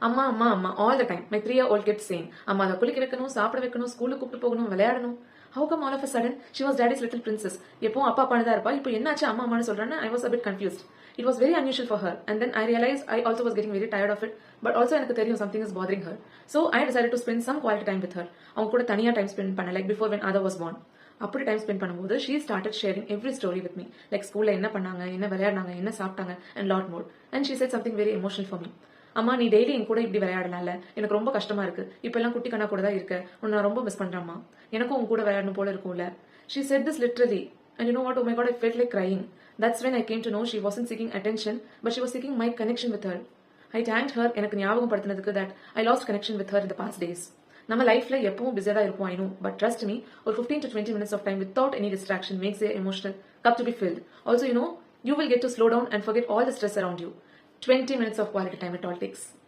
அம்மா அம்மா அம்மா all the time. My 3-year-old kept saying, அம்மா அதை குளிக்க வைக்கணும், சாப்பிட வைக்கணும், ஸ்கூலுக்கு கூப்பிட்டு போகணும், விளையாடணும். How come all of a sudden she was daddy's little princess? எப்போ அப்பா அப்பானதா இருப்பா, இப்போ என்னாச்சு அம்மா அம்மான்னு சொல்றான்னு I was a bit confused. It was very unusual for her, and then I realized I also was getting very tired of it, but also எனக்கு தெரியும் something is bothering her. So I decided to spend some quality time with her. அவங்க கூட தனியா time spend பண்ண, like before when Ada was born. அப்படி time spend பண்ணும்போது she started sharing every story with me, like ஸ்கூல்ல என்ன பண்ணாங்க, என்ன விளையாடினாங்க, என்ன சாப்பிட்டாங்க, and lot more. And she said something very emotional for me. அம்மா நீ டெய்லி என் கூட இப்படி விளையாடலாம்ல, எனக்கு ரொம்ப கஷ்டமா இருக்கு, இப்ப எல்லாம் குட்டி கண்ணா கூட தான் இருக்க, உன்னை நான் ரொம்ப மிஸ் பண்றேம்மா, எனக்கும் உன் கூட விளையாடணும் போல இருக்கும்ல. She said this literally, and you know what, oh my god, I felt like crying. That's when I came to know she wasn't seeking attention, but she was seeking my connection with her. I thanked her எனக்கு ஞாபகம் படுத்தினதுக்கு that I lost connection with her in the past days. நம்ம லைஃப்ல எப்பவும் பிஸியா தான் இருப்போம், I know, but trust me, ஒரு 15 to 20 minutes of time without any distraction makes your emotional cup to be filled. Also, you know, you will get to slow down and forget all the stress around you. 20 minutes of quality time it all takes.